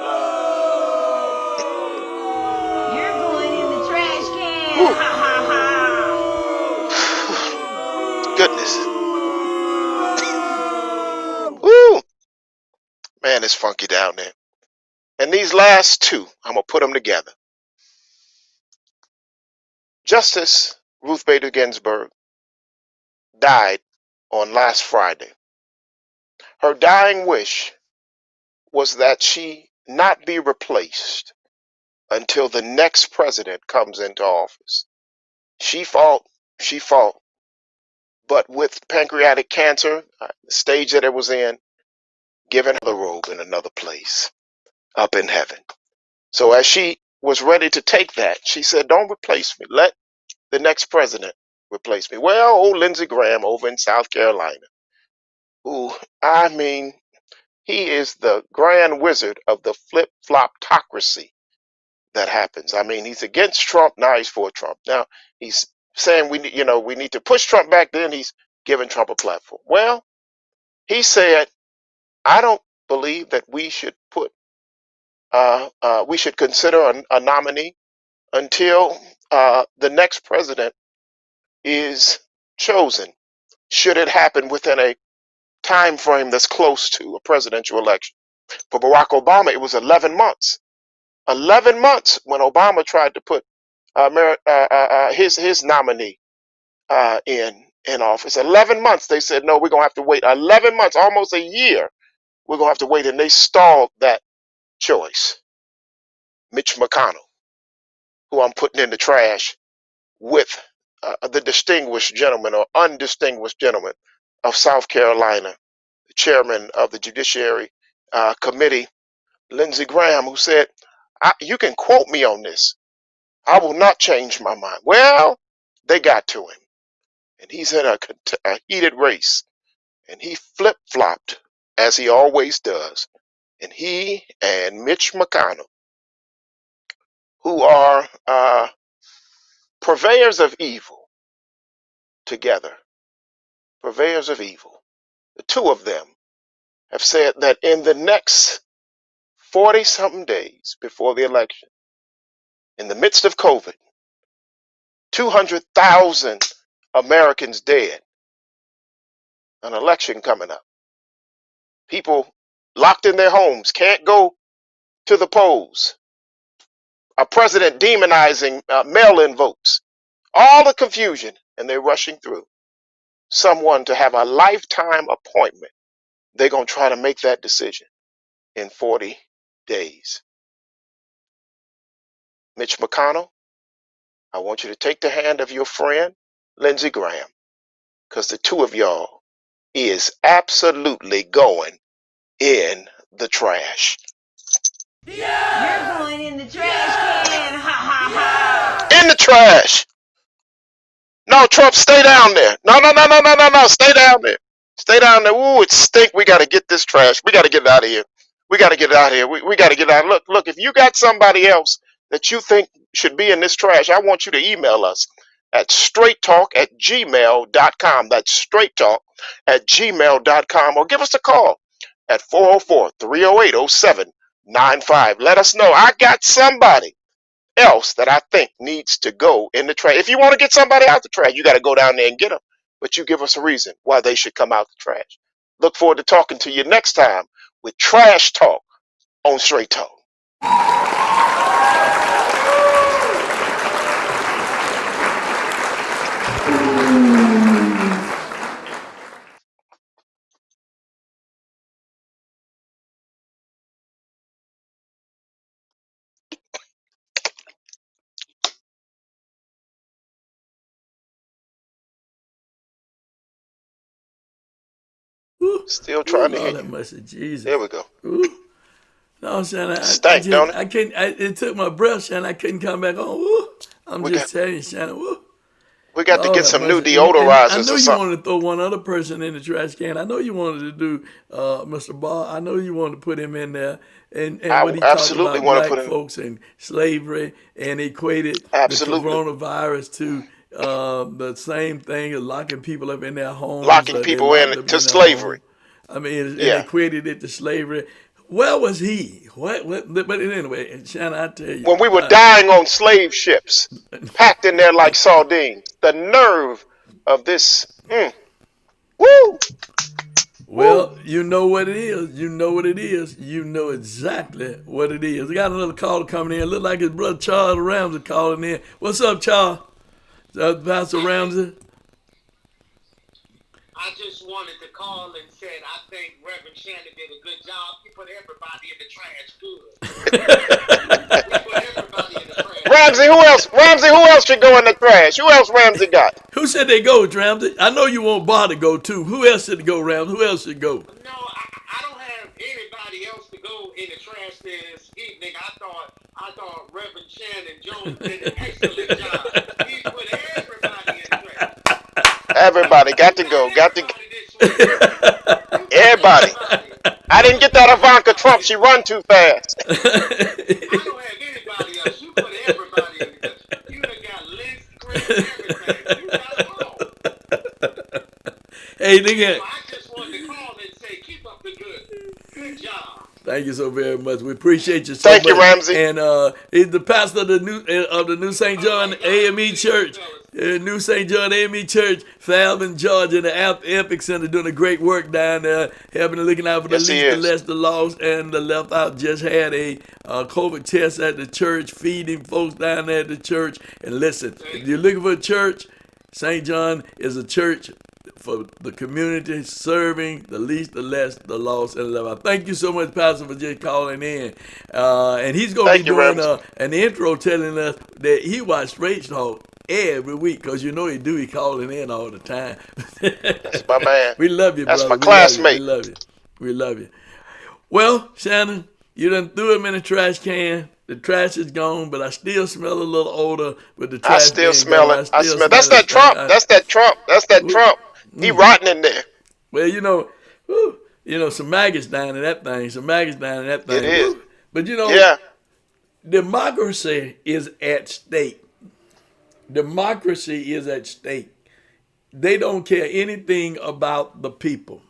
going in the trash can. Ha ha ha. Goodness. Woo. Man, it's funky down there. And these last two, I'm going to put them together. Justice Ruth Bader Ginsburg died on last Friday. Her dying wish was that she not be replaced until the next president comes into office. She fought, but with pancreatic cancer, the stage that it was in, given her the robe in another place, up in heaven. So as she was ready to take that, she said, don't replace me. Let the next president replace me. Well, old Lindsey Graham over in South Carolina, who, I mean, he is the grand wizard of the flip-floptocracy that happens. I mean, he's against Trump, now he's for Trump. Now he's saying we need to push Trump back, then he's giving Trump a platform. Well, he said, I don't believe that we should consider a nominee until the next president is chosen, should it happen within a time frame that's close to a presidential election. For Barack Obama, it was 11 months. 11 months when Obama tried to put his nominee in office. 11 months, they said, no, we're going to have to wait. 11 months, almost a year, we're going to have to wait. And they stalled that choice. Mitch McConnell, who I'm putting in the trash with the distinguished gentleman or undistinguished gentleman of South Carolina, the chairman of the Judiciary Committee, Lindsey Graham, who said, you can quote me on this. I will not change my mind. Well, they got to him. And he's in a heated race. And he flip-flopped, as he always does. And he and Mitch McConnell, who are purveyors of evil together, purveyors of evil, the two of them have said that in the next 40-something days before the election, in the midst of COVID, 200,000 Americans dead, an election coming up. People locked in their homes, can't go to the polls. A president demonizing mail-in votes. All the confusion, and they're rushing through. Someone to have a lifetime appointment. They're going to try to make that decision in 40 days. Mitch McConnell, I want you to take the hand of your friend, Lindsey Graham, because the two of y'all is absolutely going in the trash. You're going in the trash can. Ha ha ha. In the trash. No, Trump, stay down there. No. Stay down there. Stay down there. Ooh, it stink. We got to get this trash. We got to get it out of here. We got to get it out of here. We got to get it out. Look, if you got somebody else that you think should be in this trash, I want you to email us at straighttalk@gmail.com. That's straighttalk@gmail.com. Or give us a call at 404-308-0795. Let us know. I got somebody else that I think needs to go in the trash. If you want to get somebody out the trash, you got to go down there and get them. But you give us a reason why they should come out the trash. Look forward to talking to you next time with Trash Talk on Straight Talk. Still Ooh, trying to Lord hear have you. mercy, Jesus. There we go. Ooh. No, Shannon, Stank, don't it? I can't. It took my breath, Shannon. I couldn't come back on. Woo. I'm We just got telling you, Shannon. Woo. we got to Lord get have some new mercy. And I deodorizers know or you something. wanted to throw one other person in the trash can. I know you wanted to do Mr. Ball. I know you wanted to put him in there. And I what he talked absolutely about want to black put in. folks and slavery and equated the Absolutely. coronavirus to the same thing as locking people up in their homes. Locking They're people in locked up to in their slavery. home. I mean, and Yeah. equated it to slavery. Where was he? What? But anyway, Shannon, I tell you, When we were dying on slave ships, packed in there like sardines. The nerve of this. Woo! Woo! well, you know what it is. You know what it is. You know exactly what it is. We got another caller coming in. Look like his brother Charles Ramsey calling in. What's up, Charles? Pastor Ramsey? I just wanted to call and said I think Reverend Shannon did a good job. He put everybody in the trash good. He put everybody in the trash. Ramsey, who else? Ramsey, who else should go in the trash? Who else Ramsey got? Who said they go, Ramsey? I know you want Bar to go too. Who else should go, Ramsey? Who else should go? No, I don't have anybody else to go in the trash this evening. I thought Reverend Shannon Jones did an excellent job. He put everybody in the trash. Everybody got to go. Got to. Everybody. I didn't get that Ivanka Trump. She run too fast. I don't have anybody else. You put everybody in the trash. You done got Liz, Chris, everything. You got them all. Hey, nigga. So I just wanted to call and say, keep up the good job. Thank you so very much. We appreciate you so Thank much. you, Ramsey. And he's the pastor of the New St. John AME Church. New St. John AME Church, Falmouth, Georgia, in the Epic Center, doing a great work down there, helping and looking out for the Yes, he least, the is. less, the lost, and the left out. Just had a COVID test at the church, feeding folks down there at the church. And listen, if you're looking for a church, St. John is a church for the community, serving the least, the less, the lost, and the left out. Thank you so much, Pastor, for just calling in. And he's going to Thank be you, doing Ramsey. an intro telling us that he watched Straight Talk every week, because you know he do. He calling in all the time. That's my man. We love you, That's brother. my classmate. We love you. We love you. Well, Shannon, you done threw him in the trash can. The trash is gone, but I still smell a little odor with the trash. I still being smell gone. it. I still smell. That's it. that Trump. That's that Trump. That's that Trump. He rotting in there. Well, some maggots down in that thing. Some maggots down in that thing. It is. Woo. But Yeah. democracy is at stake. Democracy is at stake. They don't care anything about the people.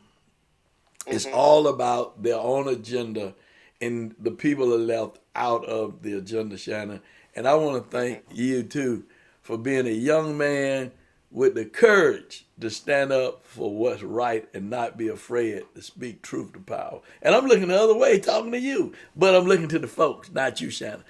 It's all about their own agenda, and the people are left out of the agenda, Shannon. And I want to thank you, too, for being a young man with the courage to stand up for what's right and not be afraid to speak truth to power. And I'm looking the other way, talking to you, but I'm looking to the folks, not you, Shannon.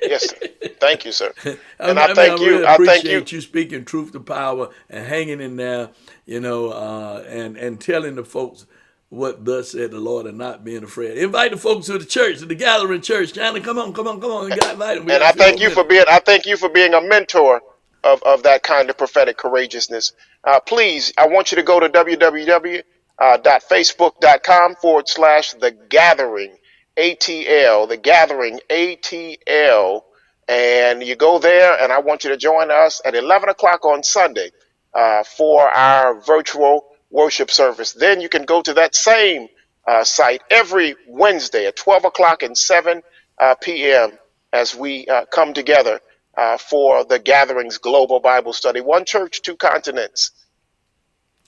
Yes, sir. Thank you, sir. And I thank you. really I thank appreciate you. you speaking truth to power and hanging in there, and telling the folks what thus said the Lord and not being afraid. Invite the folks to the church, to the gathering church. Shannon, come on. You got invited. And I thank you for being a mentor of that kind of prophetic courageousness. Please, I want you to go to www.facebook.com/The Gathering ATL, The Gathering ATL, and you go there, and I want you to join us at 11 o'clock on Sunday for our virtual worship service. Then you can go to that same site every Wednesday at 12 o'clock and 7 p.m. as we come together for the Gatherings Global Bible Study. One church, two continents.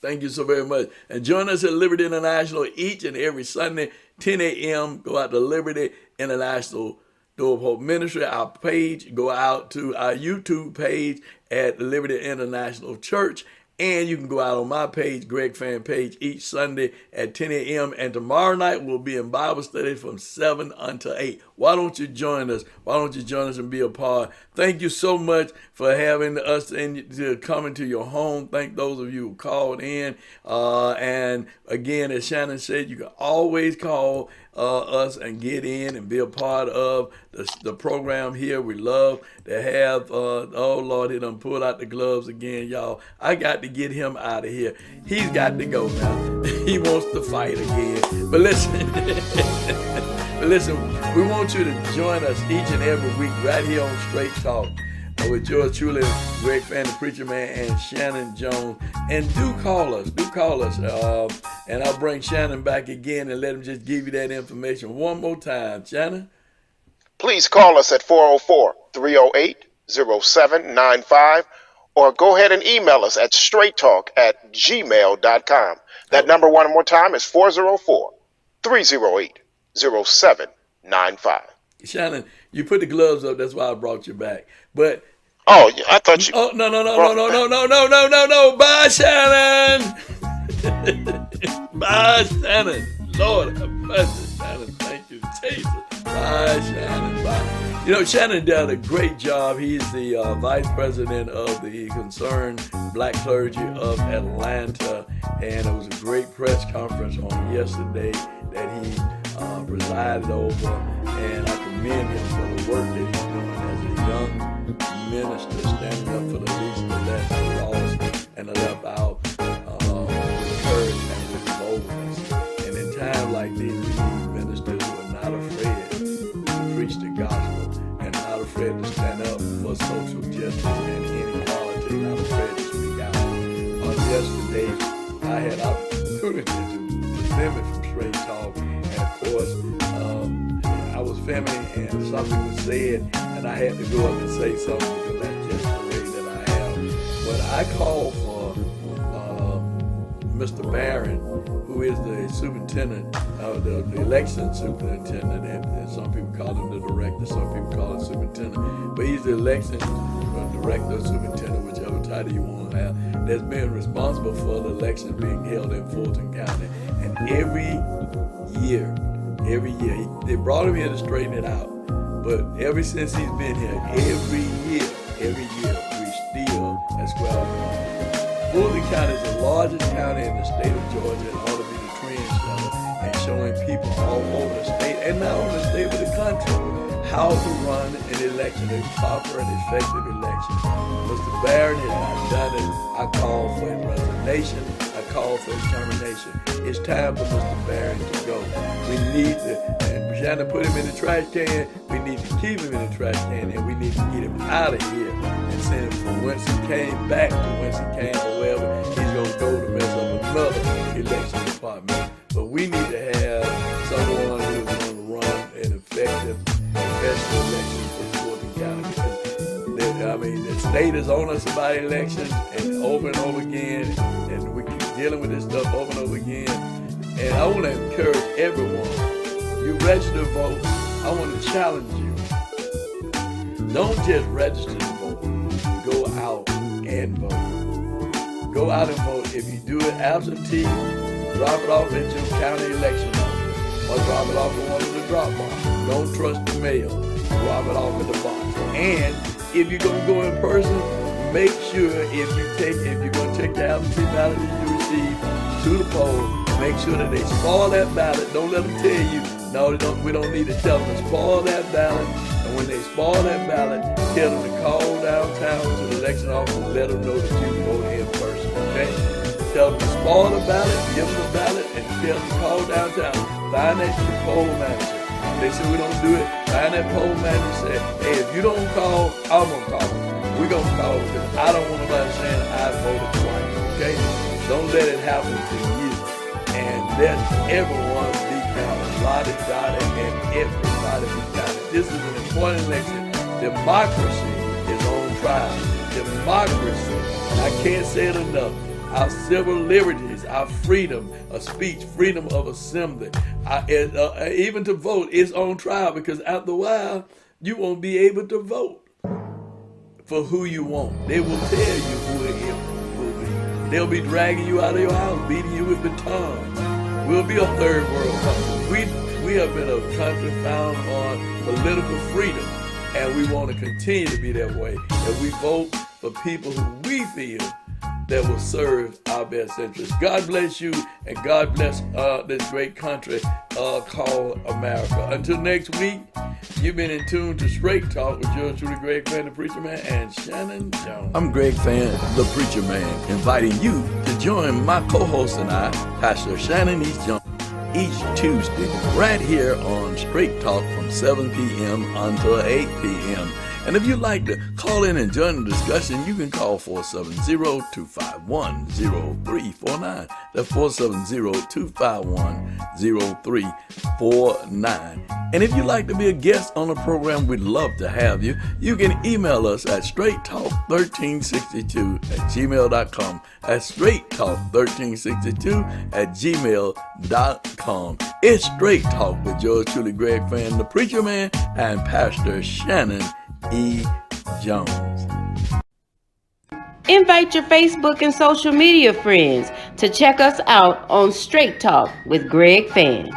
Thank you so very much. And join us at Liberty International each and every Sunday, 10 a.m. Go out to Liberty International Door of Hope Ministry, our page. Go out to our YouTube page at Liberty International Church. And you can go out on my page, Greg Fann page, each Sunday at 10 a.m. And tomorrow night we'll be in Bible study from 7 until 8. Why don't you join us? Why don't you join us and be a part? Thank you so much for having us to come into your home. Thank those of you who called in. And again, as Shannon said, you can always call us and get in and be a part of the program here. We love to have, oh Lord, he done pulled out the gloves again, y'all. I got to get him out of here. He's got to go now. He wants to fight again. But listen, we want you to join us each and every week right here on Straight Talk with yours truly, Greg Fann, the Preacher Man, and Shannon Jones. And do call us. And I'll bring Shannon back again and let him just give you that information one more time. Shannon? Please call us at 404-308-0795 or go ahead and email us at straighttalk@gmail.com. That number one more time is 404-308-0795. Shannon, you put the gloves up. That's why I brought you back. But oh, I thought you. Oh no! Bye, Shannon. Bye, Shannon. Lord have mercy, Shannon. Thank you, Jesus. Bye, Shannon. Bye. You know, Shannon did a great job. He's the vice president of the Concerned Black Clergy of Atlanta, and it was a great press conference on yesterday that he presided over, and I commend him for the work that he's doing as a young minister, standing up for the least, the less, the lost, and the left out with courage and with boldness. And in times like these, we need ministers who are not afraid to preach the gospel and not afraid to stand up for social justice and inequality, not afraid to speak out. Yesterday, I had opportunity to film it from Straight Talk, and of course, I was filming and something was said, and I had to go up and say something because that's just the way that I am. But I called for Mr. Barron, who is the superintendent, the election superintendent, and some people call him the director, some people call him superintendent, but he's the election director, superintendent, whichever title you want to have, that's been responsible for the election being held in Fulton County. And every year, they brought him here to straighten it out. But ever since he's been here, every year, we still at square one. Fulton County is the largest county in the state of Georgia and ought to be the trendsetter and showing people all over the state, and not only the state but the country, how to run an election, a proper and effective election. Mr. Barron has not done it. I call for his resignation. I call for his termination. It's time for Mr. Barron to go. We need to, and Shannon put him in the trash can. We need to keep him in the trash can, and we need to get him out of here and send him from whence he came back to whence he came, or wherever he's going to go to mess up another election department. But we need to have someone who's going to run an effective election for Fulton County, because the state is on us about elections and over again, and we keep dealing with this stuff over and over again. And I want to encourage everyone, you register to vote, I want to challenge you. Don't just register to vote, go out and vote. Go out and vote. If you do it absentee, drop it off at your county election office, or drop it off at one of the drop boxes. Don't trust the mail. Drop it off at the box. And if you're going to go in person, make sure if you're going to take the absentee ballot that you receive to the poll, make sure that they spoil that ballot. Don't let them tell you, no, we don't need to tell them to spoil that ballot. And when they spoil that ballot, tell them to call downtown to the election office and let them know that you voted in person, okay? Tell them to spoil the ballot, give them the ballot, and tell them to call downtown. Find that poll manager. They say we don't do it. Find that poll manager and say, hey, if you don't call, I'm going to call. We're going to call because I don't want nobody saying I voted twice, okay? Don't let it happen to you. And let everyone be counted. Lottie, Dottie, and everybody be counted. This is an important election. Democracy is on trial. Democracy, and I can't say it enough, our civil liberties, our freedom of speech, freedom of assembly, even to vote is on trial, because after a while, you won't be able to vote for who you want. They will tell you who it will be. They'll be dragging you out of your house, beating you with batons. We'll be a third world country. We have been a country found on political freedom, and we want to continue to be that way. That we vote for people who we feel that will serve our best interests. God bless you, and God bless this great country called America. Until next week, you've been in tune to Straight Talk with yours truly, Greg Fann, the Preacher Man, and Shannon Jones. I'm Greg Fann, the Preacher Man, inviting you to join my co-host and I, Pastor Shannon E. Jones, each Tuesday right here on Straight Talk from 7 p.m. until 8 p.m. And if you'd like to call in and join the discussion, you can call 470-251-0349. That's 470-251-0349. And if you'd like to be a guest on the program, we'd love to have you. You can email us at straighttalk1362@gmail.com. That's straighttalk1362@gmail.com. It's Straight Talk with yours truly, Greg Fann, the Preacher Man, and Pastor Shannon E. Jones. Invite your Facebook and social media friends to check us out on Straight Talk with Greg Fann.